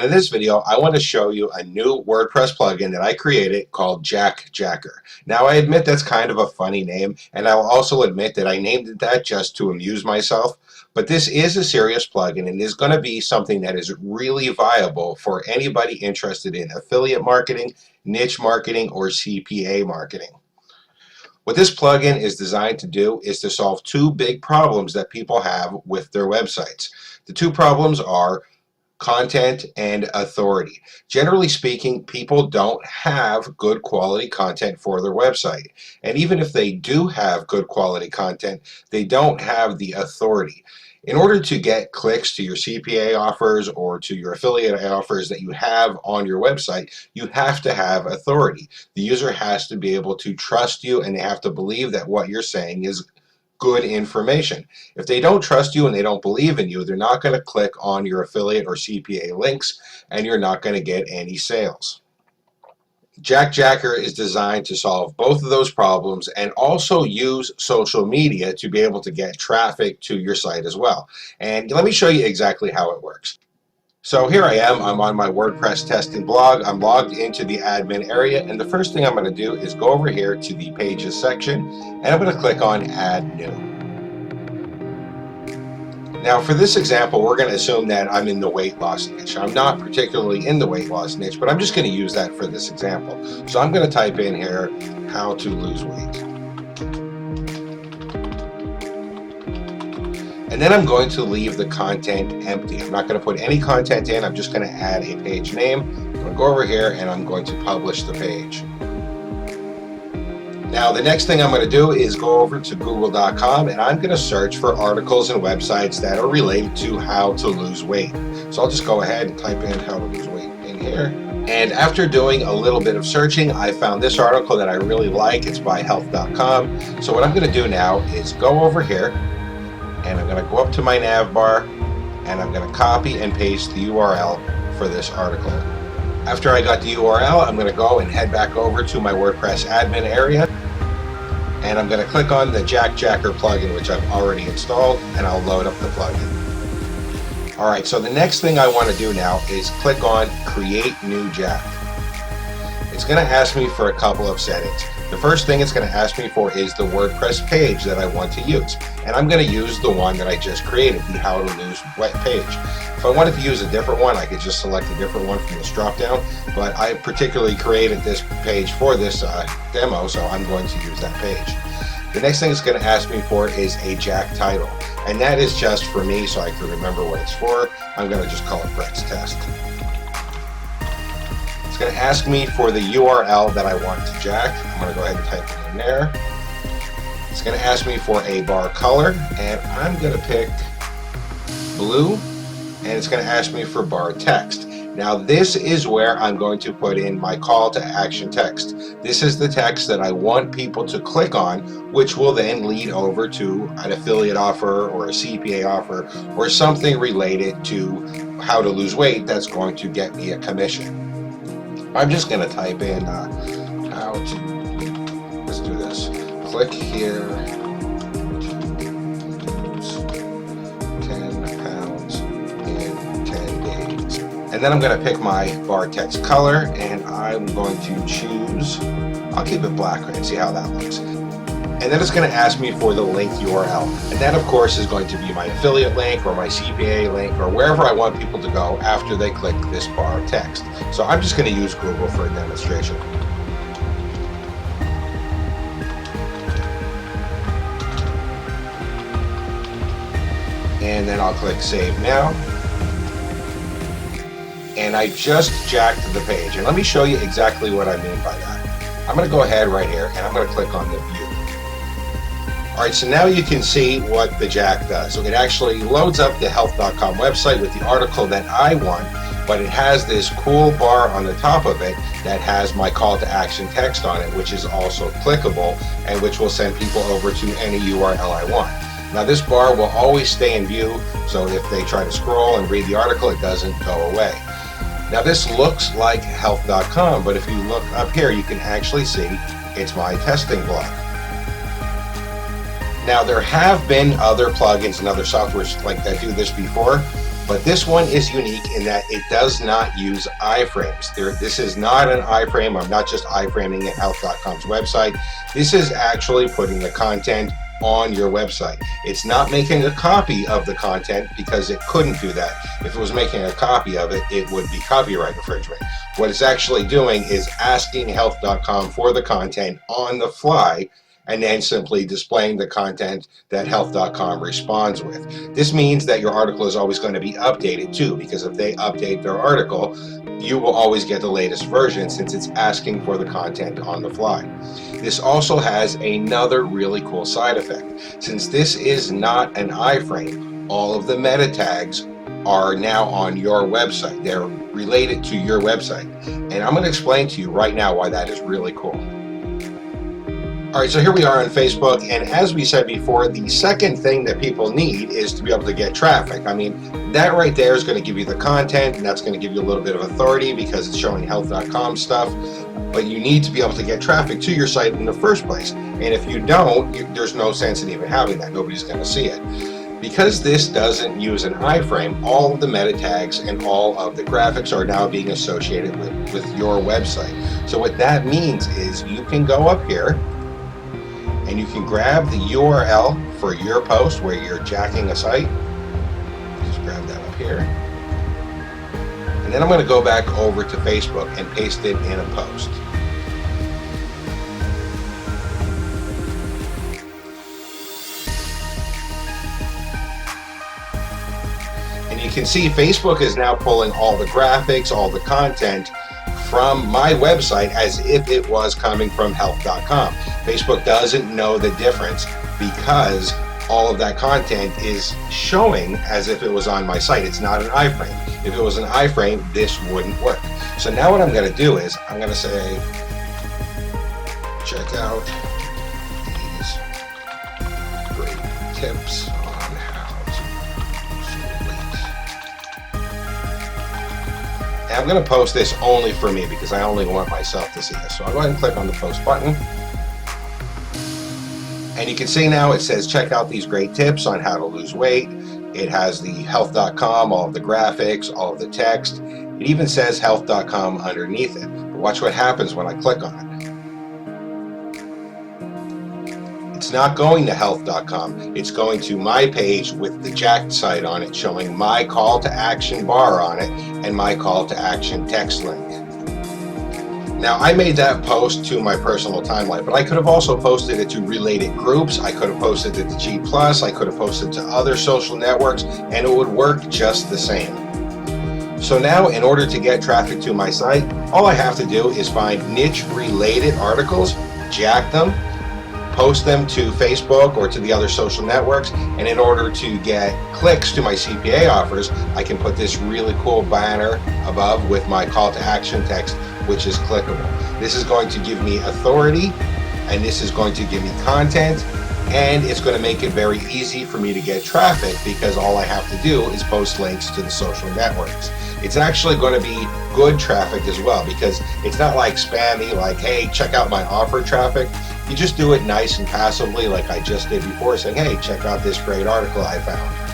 And in this video, I want to show you a new WordPress plugin that I created called Jack Jacker. Now, I admit that's kind of a funny name, and I'll also admit that I named it that just to amuse myself. But this is a serious plugin and is going to be something that is really viable for anybody interested in affiliate marketing, niche marketing, or CPA marketing. What this plugin is designed to do is to solve two big problems that people have with their websites. The two problems are content and authority. Generally speaking, people don't have good quality content for their website. And even if they do have good quality content, they don't have the authority. In order to get clicks to your CPA offers or to your affiliate offers that you have on your website, you have to have authority. The user has to be able to trust you, and they have to believe that what you're saying is good information. If they don't trust you and they don't believe in you, they're not going to click on your affiliate or CPA links, and you're not going to get any sales. Jack Jacker is designed to solve both of those problems and also use social media to be able to get traffic to your site as well. And let me show you exactly how it works. So here I am, I'm on my WordPress testing blog. I'm logged into the admin area, and the first thing I'm going to do is go over here to the pages section, and I'm going to click on add new. Now for this example, we're going to assume that I'm in the weight loss niche. I'm not particularly in the weight loss niche, but I'm just going to use that for this example. So I'm going to type in here, how to lose weight. And then I'm going to leave the content empty. I'm not going to put any content in. I'm just going to add a page name. I'm going to go over here and I'm going to publish the page. Now the next thing I'm going to do is go over to google.com and I'm going to search for articles and websites that are related to how to lose weight. So I'll just go ahead and type in how to lose weight in here. And after doing a little bit of searching, I found this article that I really like. It's by health.com. So what I'm going to do now is go over here and I'm going to go up to my nav bar and I'm going to copy and paste the URL for this article. After I got the URL, I'm going to go and head back over to my WordPress admin area, and I'm going to click on the Jack Jacker plugin, which I've already installed, and I'll load up the plugin. Alright, so the next thing I want to do now is click on Create New Jack. It's going to ask me for a couple of settings. The first thing it's going to ask me for is the WordPress page that I want to use, and I'm going to use the one that I just created, the How to Lose Weight page. If I wanted to use a different one, I could just select a different one from this drop down, but I particularly created this page for this demo, so I'm going to use that page. The next thing it's going to ask me for is a Jack title, and that is just for me so I can remember what it's for. I'm going to just call it Brett's Test. It's going to ask me for the URL that I want to Jack. I'm going to go ahead and type it in there. It's going to ask me for a bar color, and I'm going to pick blue, and it's going to ask me for bar text. Now this is where I'm going to put in my call to action text. This is the text that I want people to click on, which will then lead over to an affiliate offer or a CPA offer or something related to how to lose weight that's going to get me a commission. I'm just going to type in how to, let's do this, click here to lose 10 pounds in 10 days. And then I'm going to pick my bar text color, and I'm going to choose, I'll keep it black and see how that looks. And then it's going to ask me for the link URL. And that, of course, is going to be my affiliate link or my CPA link or wherever I want people to go after they click this bar text. So I'm just going to use Google for a demonstration. And then I'll click Save Now. And I just jacked the page. And let me show you exactly what I mean by that. I'm going to go ahead right here and I'm going to click on the View. Alright, so now you can see what the Jack does. So it actually loads up the health.com website with the article that I want, but it has this cool bar on the top of it that has my call to action text on it, which is also clickable and which will send people over to any URL I want. Now this bar will always stay in view, so if they try to scroll and read the article, it doesn't go away. Now this looks like health.com, but if you look up here, you can actually see it's my testing blog. Now there have been other plugins and other softwares like that do this before, But this one is unique in that it does not use iframes. This is not an iframe. I'm not just iframing at health.com's website. This is actually putting the content on your website. It's not making a copy of the content because it couldn't do that. If it was making a copy of it, it would be copyright infringement. What it's actually doing is asking health.com for the content on the fly and then simply displaying the content that health.com responds with. This means that your article is always going to be updated too, because if they update their article, you will always get the latest version since it's asking for the content on the fly. This also has another really cool side effect. Since this is not an iframe, all of the meta tags are now on your website. They're related to your website. And I'm going to explain to you right now why that is really cool. Alright, so here we are on Facebook, and as we said before, the second thing that people need is to be able to get traffic. I mean, that right there is going to give you the content, and that's going to give you a little bit of authority because it's showing health.com stuff, but you need to be able to get traffic to your site in the first place. And if you don't, there's no sense in even having that. Nobody's going to see it. Because this doesn't use an iframe, all of the meta tags and all of the graphics are now being associated with your website. So what that means is you can go up here, and you can grab the URL for your post where you're jacking a site. Just grab that up here. And then I'm going to go back over to Facebook and paste it in a post. And you can see Facebook is now pulling all the graphics, all the content from my website as if it was coming from health.com. Facebook doesn't know the difference because all of that content is showing as if it was on my site. It's not an iframe. If it was an iframe, this wouldn't work. So now what I'm going to do is I'm going to say, check out these great tips on how to lose weight. And I'm going to post this only for me because I only want myself to see this. So I'll go ahead and click on the post button. And you can see now it says check out these great tips on how to lose weight. It has the health.com, all of the graphics, all of the text. It even says health.com underneath it. But watch what happens when I click on it. It's not going to health.com. It's going to my page with the jacked site on it, showing my call to action bar on it and my call to action text link. Now, I made that post to my personal timeline, but I could have also posted it to related groups. I could have posted it to G+, I could have posted to other social networks, and it would work just the same. So now, in order to get traffic to my site, all I have to do is find niche-related articles, jack them, post them to Facebook or to the other social networks, and in order to get clicks to my CPA offers, I can put this really cool banner above with my call to action text, which is clickable. This is going to give me authority, and this is going to give me content, and it's going to make it very easy for me to get traffic because all I have to do is post links to the social networks. It's actually going to be good traffic as well because it's not like spammy, like, hey, check out my offer traffic. You just do it nice and passively like I just did before, saying, hey, check out this great article I found.